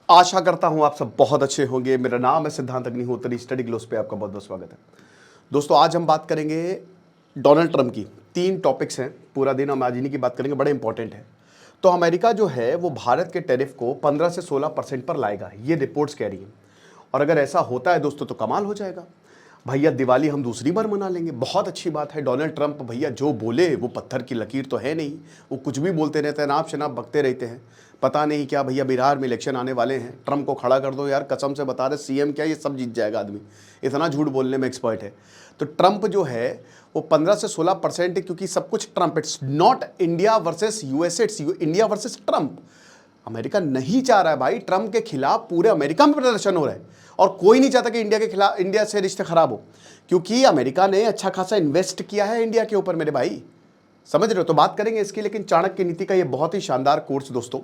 आशा करता हूं आप सब बहुत अच्छे होंगे। मेरा नाम है सिद्धांत अग्निहोत्री, स्टडी ग्लोस पे आपका बहुत बहुत स्वागत है। दोस्तों आज हम बात करेंगे डोनाल्ड ट्रंप की। 3 टॉपिक्स हैं, पूरा दिन हम आज इन्हीं की बात करेंगे, बड़े इंपॉर्टेंट है। तो अमेरिका जो है वो भारत के टैरिफ को 15 से 16% पर लाएगा, ये रिपोर्ट्स कह रही हैं। और अगर ऐसा होता है दोस्तों तो कमाल हो जाएगा भैया, दिवाली हम दूसरी बार मना लेंगे। बहुत अच्छी बात है। डोनाल्ड ट्रंप भैया जो बोले वो पत्थर की लकीर तो है नहीं, वो कुछ भी बोलते रहते हैं, नाप शनाप बकते रहते हैं। पता नहीं क्या भैया, बिहार में इलेक्शन आने वाले हैं, ट्रंप को खड़ा कर दो यार, कसम से बता रहे सीएम क्या ये सब जीत जाएगा आदमी, इतना झूठ बोलने में एक्सपर्ट है। तो ट्रंप जो है वो 15 से 16% है, क्योंकि सब कुछ Trump, it's not India versus USA, it's India versus Trump. America नहीं चाह रहा है भाई, ट्रंप के खिलाफ पूरे अमेरिका में प्रदर्शन हो रहा है और कोई नहीं चाहता कि इंडिया के खिलाफ, इंडिया से रिश्ते खराब हो, क्योंकि अमेरिका ने अच्छा खासा इन्वेस्ट किया है इंडिया के ऊपर मेरे भाई, समझ रहे हो। तो बात करेंगे इसकी। लेकिन चाणक्य नीति का ये बहुत ही शानदार कोर्स दोस्तों,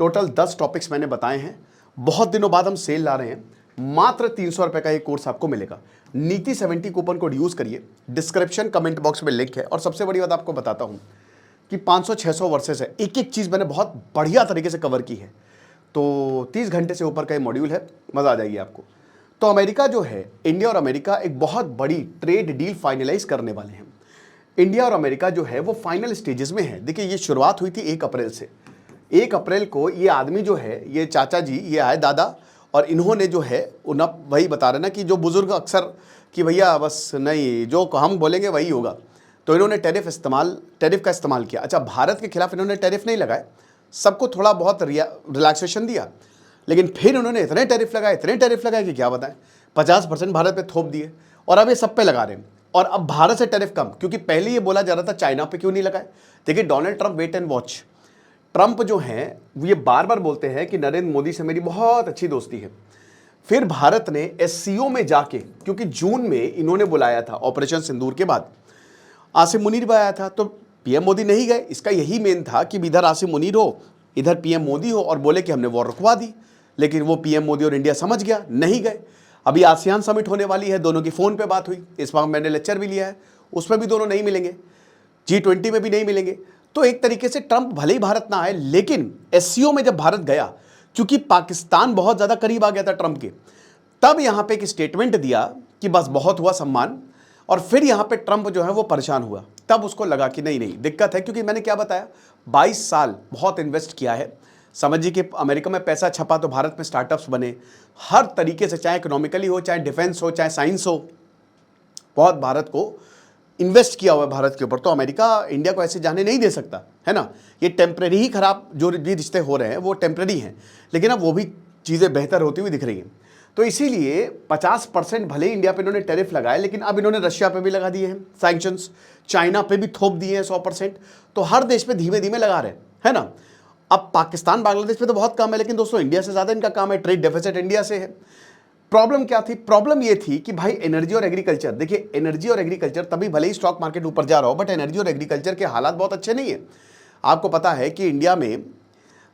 टोटल 10 टॉपिक्स मैंने बताए हैं। बहुत दिनों बाद हम सेल ला रहे हैं, मात्र 300 रुपए का ये कोर्स आपको मिलेगा। नीति 70 कूपन कोड यूज करिए, डिस्क्रिप्शन कमेंट बॉक्स में लिंक है। और सबसे बड़ी बात आपको बताता हूं कि 500-600 वर्सेस है, एक एक चीज़ मैंने बहुत बढ़िया तरीके से कवर की है। तो 30 घंटे से ऊपर का ये मॉड्यूल है, मज़ा आ जाएगी आपको। तो अमेरिका जो है, इंडिया और अमेरिका एक बहुत बड़ी ट्रेड डील फाइनलाइज करने वाले हैं। इंडिया और अमेरिका जो है वो फाइनल स्टेजेस में है। देखिए ये शुरुआत हुई थी 1 अप्रैल से। 1 अप्रैल को ये आदमी जो है, ये चाचा जी, ये आए दादा, और इन्होंने जो है उन्हें वही बता रहे ना कि जो बुजुर्ग अक्सर कि भैया बस नहीं, जो हम बोलेंगे वही होगा। तो इन्होंने टैरिफ का इस्तेमाल किया। अच्छा, भारत के खिलाफ इन्होंने टैरिफ नहीं लगाए, सबको थोड़ा बहुत रिलैक्सेशन दिया, लेकिन फिर उन्होंने इतने टैरिफ लगाए कि क्या बताएं। 50% भारत पे थोप दिए और अब ये सब पे लगा रहे हैं। और अब भारत से टैरिफ कम, क्योंकि पहले ये बोला जा रहा था चाइना पे क्यों नहीं लगाए। देखिए Donald Trump wait and watch. Trump जो हैं वो ये बार बार बोलते हैं कि नरेंद्र मोदी से मेरी बहुत अच्छी दोस्ती है। फिर भारत ने एससीओ में जाके, क्योंकि जून में इन्होंने बुलाया था ऑपरेशन सिंदूर के बाद, आसिम मुनीर भी आया था, तो पीएम मोदी नहीं गए। इसका यही मेन था कि इधर आसिम मुनीर हो, इधर पीएम मोदी हो, और बोले कि हमने वॉर रुकवा दी। लेकिन वो पीएम मोदी और इंडिया समझ गया, नहीं गए। अभी आसियान समिट होने वाली है, दोनों की फ़ोन पे बात हुई, इस बार मैंने लेक्चर भी लिया है, उसमें भी दोनों नहीं मिलेंगे, G20 में भी नहीं मिलेंगे। तो एक तरीके से ट्रंप भले ही भारत ना आए, लेकिन एससीओ में जब भारत गया, क्योंकि पाकिस्तान बहुत ज़्यादा करीब आ गया था ट्रंप के, तब यहाँ पे एक स्टेटमेंट दिया कि बस बहुत हुआ सम्मान। और फिर यहाँ पे ट्रंप जो है वो परेशान हुआ, तब उसको लगा कि नहीं नहीं दिक्कत है, क्योंकि मैंने क्या बताया, 22 साल बहुत इन्वेस्ट किया है। समझिए कि अमेरिका में पैसा छपा तो भारत में स्टार्टअप्स बने, हर तरीके से, चाहे इकोनॉमिकली हो, चाहे डिफेंस हो, चाहे साइंस हो, बहुत भारत को इन्वेस्ट किया हुआ है भारत के ऊपर। तो अमेरिका इंडिया को ऐसे जाने नहीं दे सकता, है ना। ये टेम्परेरी ही खराब जो भी रिश्ते हो रहे हैं वो टेम्परेरी हैं, लेकिन अब वो भी चीज़ें बेहतर होती हुई दिख रही हैं। तो इसीलिए 50% भले ही इंडिया पे इन्होंने टैरिफ लगाए, लेकिन अब इन्होंने रशिया पे भी लगा दिए हैं सैंक्शंस, चाइना पे भी थोप दिए हैं 100%। तो हर देश पे धीमे धीमे लगा रहे हैं, है ना। अब पाकिस्तान बांग्लादेश पे तो बहुत कम है, लेकिन दोस्तों इंडिया से ज़्यादा इनका काम है, ट्रेड डेफिसिट इंडिया से है। प्रॉब्लम क्या थी? प्रॉब्लम ये थी कि भाई एनर्जी और एग्रीकल्चर, देखिए एनर्जी और एग्रीकल्चर, तभी भले ही स्टॉक मार्केट ऊपर जा रहा हो, बट एनर्जी और एग्रीकल्चर के हालात बहुत अच्छे नहीं है। आपको पता है कि इंडिया में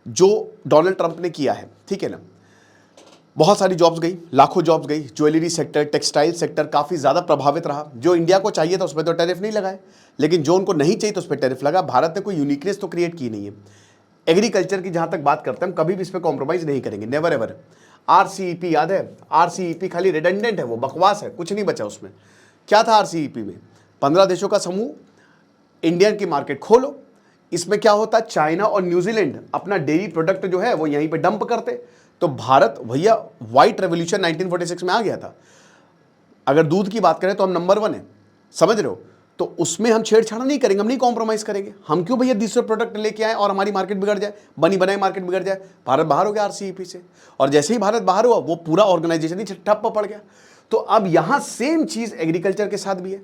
जो डोनाल्ड ट्रंप ने किया है, ठीक है ना, बहुत सारी जॉब्स गई, लाखों जॉब्स गई, ज्वेलरी सेक्टर, टेक्सटाइल सेक्टर काफ़ी ज़्यादा प्रभावित रहा। जो इंडिया को चाहिए था उस पर तो टैरिफ नहीं लगाए, लेकिन जो उनको नहीं चाहिए तो उस पर टैरिफ लगा। भारत ने कोई यूनिकनेस तो क्रिएट की नहीं है। एग्रीकल्चर की जहाँ तक बात करते हैं, हम कभी भी इस पर कॉम्प्रोमाइज़ नहीं करेंगे, नेवर एवर। RCEP याद है? RCEP खाली रिडंडेंट है, वो बकवास है, कुछ नहीं बचा उसमें। क्या था RCEP में? 15 देशों का समूह, इंडियन की मार्केट खोलो। इसमें क्या होता, चाइना और न्यूजीलैंड अपना डेयरी प्रोडक्ट जो है वो यहीं पे डंप करते, तो भारत भैया व्हाइट रेवोल्यूशन 1946 में आ गया था। अगर दूध की बात करें तो हम नंबर 1 है, समझ रहे हो। तो उसमें हम छेड़छाड़ नहीं करेंगे, हम नहीं कॉम्प्रोमाइज़ करेंगे। हम क्यों भैया दूसरे प्रोडक्ट लेके आए और हमारी मार्केट बिगड़ जाए, बनी बनाई मार्केट बिगड़ जाए। भारत बाहर हो गया RCEP से, और जैसे ही भारत बाहर हुआ वो पूरा ऑर्गेनाइजेशन ही ठप्प पड़ गया। तो अब यहाँ सेम चीज़ एग्रीकल्चर के साथ भी है।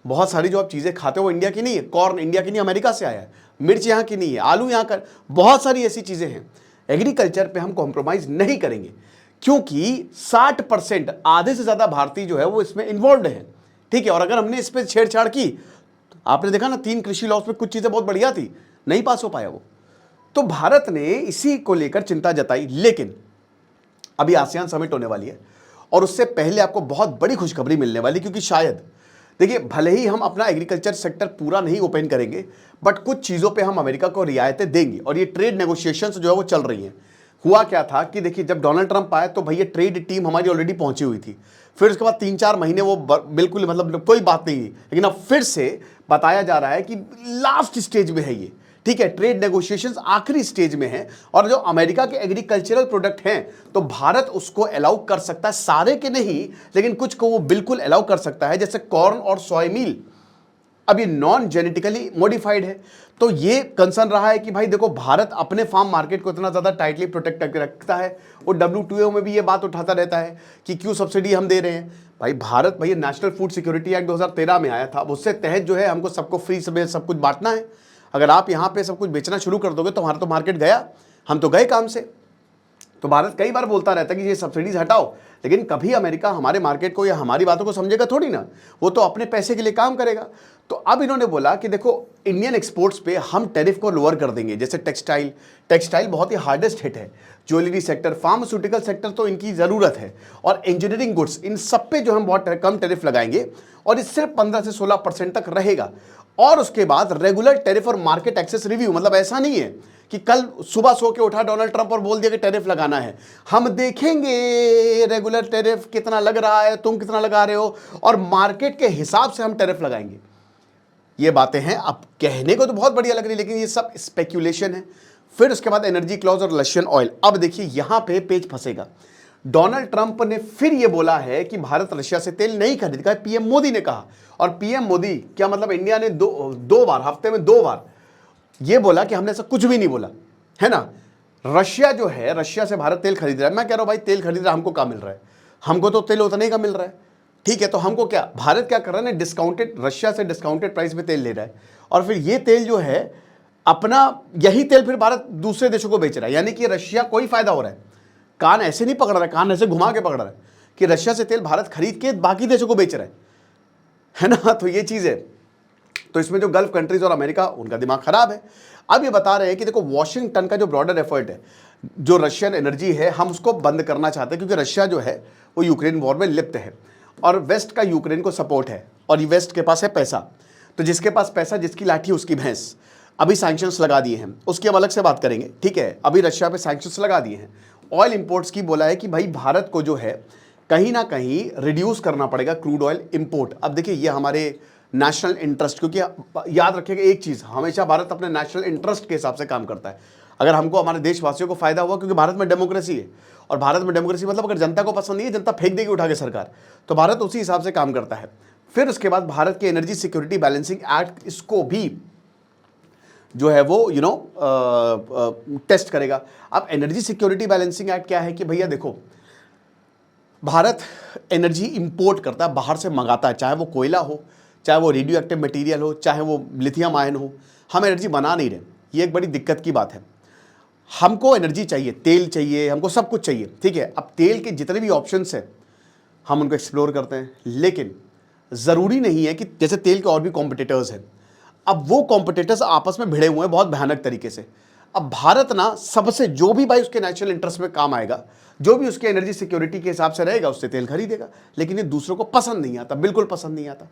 बहुत सारी जो आप चीज़ें खाते हो वो इंडिया की नहीं है, कॉर्न इंडिया की नहीं, अमेरिका से आया है, मिर्च यहाँ की नहीं है, आलू यहाँ का, बहुत सारी ऐसी चीज़ें हैं। एग्रीकल्चर पे हम कॉम्प्रोमाइज़ नहीं करेंगे, क्योंकि 60%, आधे से ज़्यादा भारतीय जो है वो इसमें इन्वॉल्व है, ठीक है। और अगर हमने इस पर छेड़छाड़ की, तो आपने देखा ना 3 कृषि लॉस में कुछ चीज़ें बहुत बढ़िया थी, नहीं पास हो पाया वो। तो भारत ने इसी को लेकर चिंता जताई। लेकिन अभी आसियान समिट होने वाली है, और उससे पहले आपको बहुत बड़ी खुशखबरी मिलने वाली, क्योंकि शायद देखिए भले ही हम अपना एग्रीकल्चर सेक्टर पूरा नहीं ओपन करेंगे, बट कुछ चीज़ों पे हम अमेरिका को रियायतें देंगे, और ये ट्रेड नेगोशिएशंस जो है वो चल रही हैं। हुआ क्या था कि देखिए जब डोनाल्ड ट्रंप आए तो भैया ट्रेड टीम हमारी ऑलरेडी पहुंची हुई थी, फिर उसके बाद 3-4 महीने वो बिल्कुल मतलब कोई बात नहीं हुई, लेकिन अब फिर से बताया जा रहा है कि लास्ट स्टेज में है ये, ठीक है, ट्रेड नेगोशिएशंस आखिरी स्टेज में है, और जो अमेरिका के एग्रीकल्चरल प्रोडक्ट हैं तो भारत उसको अलाउ कर सकता है, सारे के नहीं लेकिन कुछ को वो बिल्कुल अलाउ कर सकता है, जैसे कॉर्न और सोया मील। अब ये नॉन जेनेटिकली मॉडिफाइड है, तो ये कंसर्न रहा है कि भाई देखो भारत अपने फार्म मार्केट को इतना ज़्यादा टाइटली प्रोटेक्ट करके रखता है, वो WTO में भी ये बात उठाता रहता है कि क्यों सब्सिडी हम दे रहे हैं। भाई भारत भैया नेशनल फूड सिक्योरिटी एक्ट 2013 में आया था, उससे तहत जो है हमको सबको फ्री सब कुछ बांटना है। अगर आप यहाँ पे सब कुछ बेचना शुरू कर दोगे तो हमारा तो मार्केट गया, हम तो गए काम से। तो भारत कई बार बोलता रहता है कि ये सब्सिडीज हटाओ, लेकिन कभी अमेरिका हमारे मार्केट को या हमारी बातों को समझेगा थोड़ी ना, वो तो अपने पैसे के लिए काम करेगा। तो अब इन्होंने बोला कि देखो इंडियन एक्सपोर्ट्स पे हम टैरिफ को लोअर कर देंगे, जैसे टेक्सटाइल बहुत ही हार्डेस्ट हिट है, ज्वेलरी सेक्टर, फार्मास्यूटिकल सेक्टर तो इनकी ज़रूरत है, और इंजीनियरिंग गुड्स, इन सब पे जो हम बहुत कम टैरिफ लगाएंगे, और ये सिर्फ 15 से 16% तक रहेगा। और उसके बाद रेगुलर टैरिफ और मार्केट एक्सेस रिव्यू, मतलब ऐसा नहीं है कि कल सुबह सो के उठा डोनाल्ड ट्रंप और बोल दिया कि टैरिफ लगाना है, हम देखेंगे रेगुलर टैरिफ कितना लग रहा है, तुम कितना लगा रहे हो, और मार्केट के हिसाब से हम टैरिफ लगाएंगे। ये बातें हैं, अब कहने को तो बहुत बढ़िया लग रही है, लेकिन ये सब स्पेक्यूलेशन है। फिर उसके बाद एनर्जी क्लॉज और रशियन ऑयल। अब देखिए यहां पे पेज फंसेगा। डोनाल्ड ट्रंप ने फिर ये बोला है कि भारत रशिया से तेल नहीं खरीदेगा, पीएम मोदी ने कहा। और पीएम मोदी क्या मतलब, इंडिया ने दो बार, हफ्ते में 2 बार ये बोला कि हमने ऐसा कुछ भी नहीं बोला, है ना। रशिया जो है, रशिया से भारत तेल खरीद रहा है। मैं कह रहा हूं भाई तेल खरीद रहा है, हमको क्या मिल रहा है? हमको तो तेल उतने का मिल रहा है, ठीक है। तो हमको क्या, भारत क्या कर रहा है, डिस्काउंटेड, रशिया से डिस्काउंटेड प्राइस में तेल ले रहा है, और फिर ये तेल जो है अपना, यही तेल फिर भारत दूसरे देशों को बेच रहा है, यानी कि रशिया को ही फायदा हो रहा है। कान ऐसे नहीं पकड़ रहा है, कान ऐसे घुमा के पकड़ रहा है कि रशिया से तेल भारत खरीद के बाकी देशों को बेच रहा है ना। तो ये चीज है। तो इसमें जो गल्फ कंट्रीज और अमेरिका, उनका दिमाग खराब है। अब ये बता रहे हैं कि देखो वॉशिंगटन का जो ब्रॉडर एफर्ट है, जो रशियन एनर्जी है, हम उसको बंद करना चाहते हैं, क्योंकि रशिया जो है वो यूक्रेन वॉर में लिप्त है, और वेस्ट का यूक्रेन को सपोर्ट है, और ये वेस्ट के पास है पैसा। तो जिसके पास पैसा, जिसकी लाठी उसकी भैंस। अभी सैंक्शंस लगा दिए हैं, उसकी हम अलग से बात करेंगे, ठीक है। अभी रशिया पे सैंक्शंस लगा दिए हैं। ऑयल इंपोर्ट्स की बोला है कि भाई भारत को जो है कहीं ना कहीं रिड्यूस करना पड़ेगा क्रूड ऑयल इंपोर्ट। अब देखिए ये हमारे नेशनल इंटरेस्ट, क्योंकि याद रखिएगा एक चीज़, हमेशा भारत अपने नेशनल इंटरेस्ट के हिसाब से काम करता है। अगर हमको हमारे देशवासियों को फायदा हुआ, क्योंकि भारत में डेमोक्रेसी है, और भारत में डेमोक्रेसी मतलब अगर जनता को पसंद नहीं है, जनता फेंक देगी उठा के सरकार, तो भारत उसी हिसाब से काम करता है। फिर उसके बाद भारत के एनर्जी सिक्योरिटी बैलेंसिंग एक्ट, इसको भी जो है वो टेस्ट करेगा। अब एनर्जी सिक्योरिटी बैलेंसिंग एक्ट क्या है कि भैया देखो, भारत एनर्जी इंपोर्ट करता है, बाहर से मंगाता है, चाहे वो कोयला हो, चाहे वो रेडियो एक्टिव मटीरियल हो, चाहे वो लिथियम आयन हो, हम एनर्जी बना नहीं रहे। ये एक बड़ी दिक्कत की बात है। हमको एनर्जी चाहिए, तेल चाहिए, हमको सब कुछ चाहिए, ठीक है। अब तेल के जितने भी ऑप्शंस हैं हम उनको एक्सप्लोर करते हैं, लेकिन ज़रूरी नहीं है कि जैसे तेल के और भी कॉम्पिटिटर्स हैं, अब वो कॉम्पिटिटर्स आपस में भिड़े हुए हैं बहुत भयानक तरीके से। अब भारत ना सबसे, जो भी भाई उसके नेशनल इंटरेस्ट में काम आएगा, जो भी उसके एनर्जी सिक्योरिटी के हिसाब से रहेगा, उससे तेल खरीदेगा। लेकिन ये दूसरों को पसंद नहीं आता, बिल्कुल पसंद नहीं आता।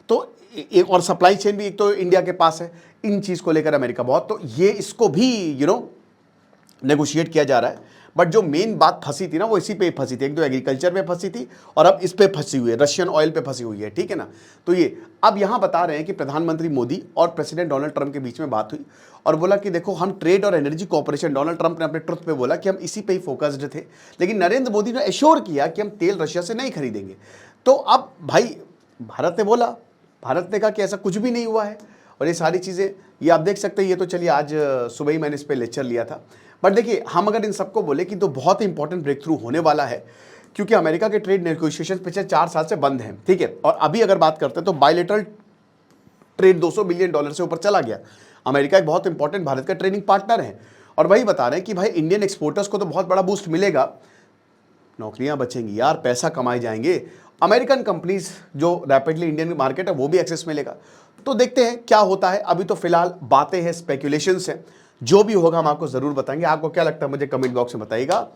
तो एक और सप्लाई चेन भी एक तो इंडिया के पास है, इन चीज़ को लेकर अमेरिका बहुत, तो ये इसको भी नेगोशिएट किया जा रहा है। बट जो मेन बात फंसी थी ना, वो इसी पे फंसी थी, एक तो एग्रीकल्चर में फंसी थी, और अब इस पे फंसी हुई है, रशियन ऑयल पे फंसी हुई है, ठीक है ना। तो ये अब यहाँ बता रहे हैं कि प्रधानमंत्री मोदी और प्रेसिडेंट डोनाल्ड ट्रंप के बीच में बात हुई, और बोला कि देखो हम ट्रेड और एनर्जी कोऑपरेशन, डोनाल्ड ट्रंप ने अपने ट्रुथ पे बोला कि हम इसी पे ही फोकस्ड थे, लेकिन नरेंद्र मोदी ने एश्योर किया कि हम तेल रशिया से नहीं खरीदेंगे। तो अब भाई भारत ने बोला, भारत ने कहा कि ऐसा कुछ भी नहीं हुआ है, और ये सारी चीज़ें ये आप देख सकते हैं। ये तो चलिए आज सुबह ही मैंने इस पर लेक्चर लिया था। बट देखिए हम अगर इन सबको बोले कि तो बहुत ही इंपॉर्टेंट ब्रेक थ्रू होने वाला है, क्योंकि अमेरिका के ट्रेड नेगोशिएशन पिछले 4 साल से बंद हैं, ठीक है। और अभी अगर बात करते हैं तो बायलेटरल ट्रेड $200 बिलियन से ऊपर चला गया। अमेरिका एक बहुत इंपॉर्टेंट भारत का ट्रेडिंग पार्टनर है, और वही बता रहे हैं कि भाई इंडियन एक्सपोर्टर्स को तो बहुत बड़ा बूस्ट मिलेगा, नौकरियां बचेंगी यार, पैसा कमाए जाएंगे, अमेरिकन कंपनीज जो रैपिडली इंडियन मार्केट है वो भी एक्सेस मिलेगा। तो देखते हैं क्या होता है। अभी तो फिलहाल बातें हैं, स्पेकुलेशंस हैं, जो भी होगा हम आपको जरूर बताएंगे। आपको क्या लगता है मुझे कमेंट बॉक्स में बताइएगा।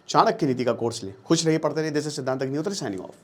चाणक्य नीति का कोर्स ले, खुश रहिए, पढ़ते रहिए। दिस इज सिद्धांत अग्निहोत्री साइनिंग ऑफ।